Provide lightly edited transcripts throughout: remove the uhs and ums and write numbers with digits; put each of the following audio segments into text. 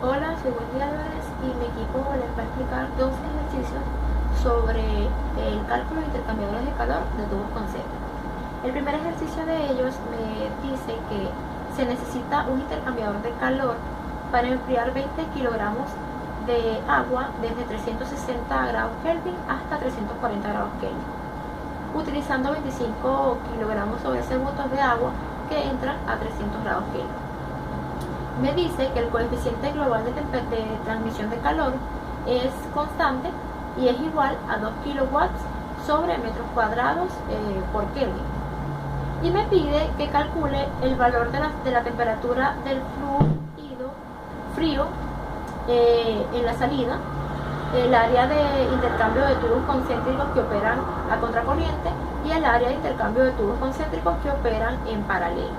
Hola, soy Wendy Álvarez y mi equipo les va a explicar dos ejercicios sobre el cálculo de intercambiadores de calor de tubos concéntricos. El primer ejercicio de ellos me dice que se necesita un intercambiador de calor para enfriar 20 kilogramos de agua desde 360 grados Kelvin hasta 340 grados Kelvin, utilizando 25 kilogramos sobre segundos de agua que entran a 300 grados Kelvin. Me dice que el coeficiente global de transmisión de calor es constante y es igual a 2 kilowatts sobre metros cuadrados por Kelvin. Y me pide que calcule el valor de la temperatura del fluido frío en la salida, el área de intercambio de tubos concéntricos que operan a contracorriente y el área de intercambio de tubos concéntricos que operan en paralelo.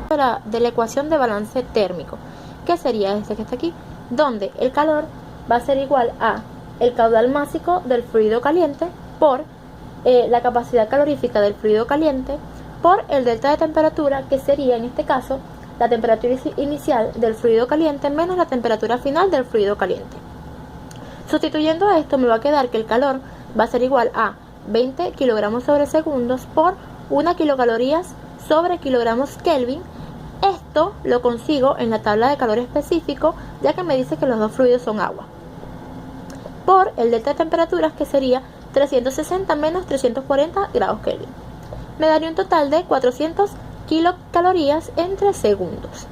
De la ecuación de balance térmico, que sería este que está aquí, donde el calor va a ser igual a el caudal másico del fluido caliente por la capacidad calorífica del fluido caliente por el delta de temperatura, que sería en este caso la temperatura inicial del fluido caliente menos la temperatura final del fluido caliente. Sustituyendo esto, me va a quedar que el calor va a ser igual a 20 kilogramos sobre segundos por 1 kilocalorías sobre kilogramos Kelvin. Esto lo consigo en la tabla de calor específico, ya que me dice que los dos fluidos son agua, por el delta de temperaturas, que sería 360 menos 340 grados Kelvin. Me daría un total de 400 kilocalorías entre segundos.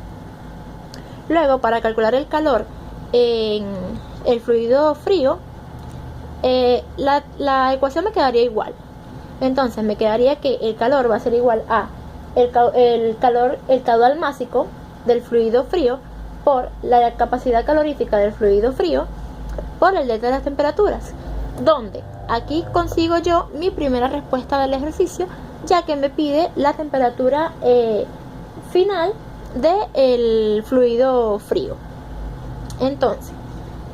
Luego, para calcular el calor en el fluido frío, la ecuación me quedaría igual. Entonces me quedaría que el calor va a ser igual a el caudal másico del fluido frío por la capacidad calorífica del fluido frío por el delta de las temperaturas, donde aquí consigo yo mi primera respuesta del ejercicio, ya que me pide la temperatura final del fluido frío. Entonces,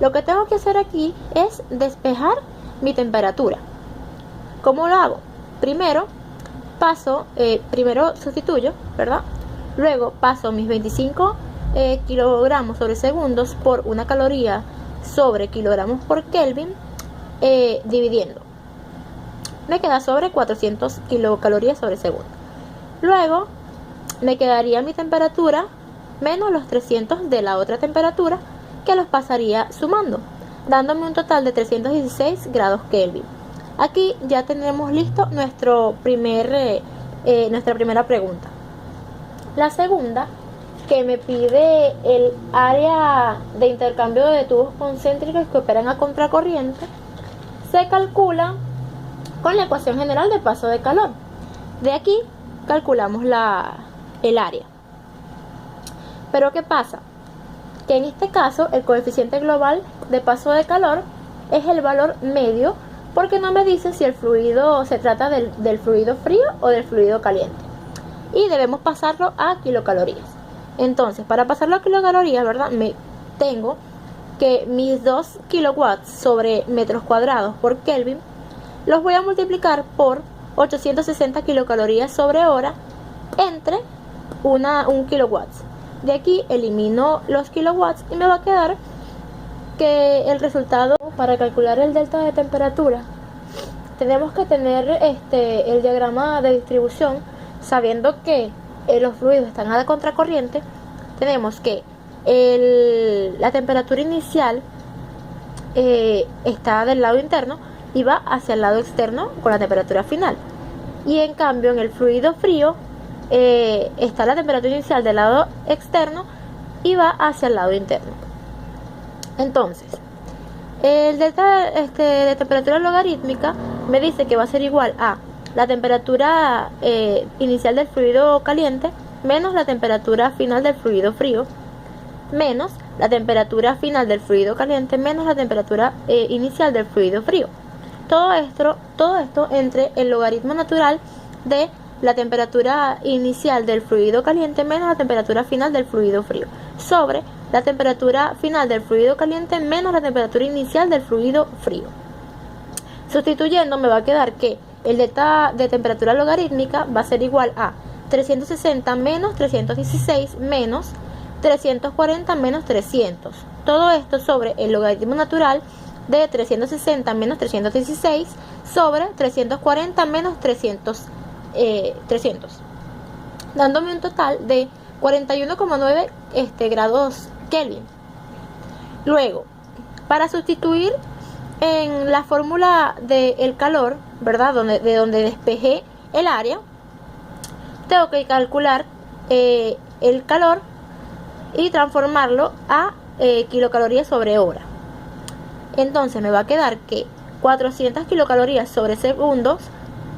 lo que tengo que hacer aquí es despejar mi temperatura. ¿Cómo lo hago? Primero sustituyo, ¿verdad? Luego paso mis 25 kilogramos sobre segundos por 1 caloría sobre kilogramos por Kelvin, dividiendo. Me queda sobre 400 kilocalorías sobre segundo. Luego me quedaría mi temperatura menos los 300 de la otra temperatura, que los pasaría sumando, dándome un total de 316 grados Kelvin. Aquí ya tenemos listo nuestra primera pregunta. La segunda, que me pide el área de intercambio de tubos concéntricos que operan a contracorriente, se calcula con la ecuación general de paso de calor. De aquí calculamos el área. Pero ¿qué pasa? Que en este caso el coeficiente global de paso de calor es el valor medio, porque no me dice si el fluido se trata del fluido frío o del fluido caliente, y debemos pasarlo a kilocalorías. Entonces, para pasarlo a kilocalorías, ¿verdad?, me tengo que mis 2 kilowatts sobre metros cuadrados por Kelvin los voy a multiplicar por 860 kilocalorías sobre hora entre 1 kilowatts. De aquí elimino los kilowatts y me va a quedar que el resultado, para calcular el delta de temperatura, tenemos que tener el diagrama de distribución, sabiendo que los fluidos están a contracorriente. Tenemos que la temperatura inicial está del lado interno y va hacia el lado externo con la temperatura final, y en cambio en el fluido frío está la temperatura inicial del lado externo y va hacia el lado interno. Entonces, el delta de temperatura logarítmica me dice que va a ser igual a la temperatura inicial del fluido caliente menos la temperatura final del fluido frío, menos la temperatura final del fluido caliente menos la temperatura inicial del fluido frío. Todo esto entre el logaritmo natural de la temperatura inicial del fluido caliente menos la temperatura final del fluido frío, sobre la temperatura final del fluido caliente menos la temperatura inicial del fluido frío. Sustituyendo, me va a quedar que el delta de temperatura logarítmica va a ser igual a 360 menos 316 menos 340 menos 300. todo esto sobre el logaritmo natural de 360 menos 316 sobre 340 menos 300, dándome un total de 41,9 grados Kelvin. Luego, para sustituir en la fórmula del calor, ¿verdad? De donde despejé el área, tengo que calcular el calor y transformarlo a kilocalorías sobre hora. Entonces me va a quedar que 400 kilocalorías sobre segundos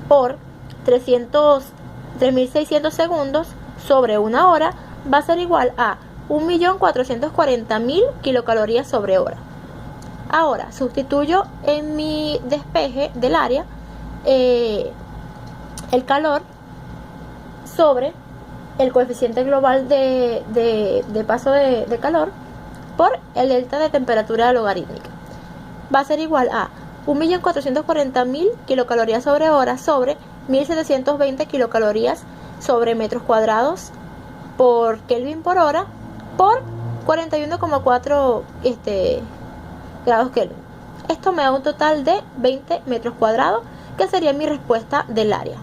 por 3.600 segundos sobre una hora va a ser igual a 1.440.000 kilocalorías sobre hora. Ahora sustituyo en mi despeje del área el calor sobre el coeficiente global de paso de calor por el delta de temperatura logarítmica. Va a ser igual a 1.440.000 kilocalorías sobre hora sobre 1.720 kilocalorías sobre metros cuadrados por Kelvin por hora por 41,4 grados Kelvin. Esto me da un total de 20 metros cuadrados, que sería mi respuesta del área.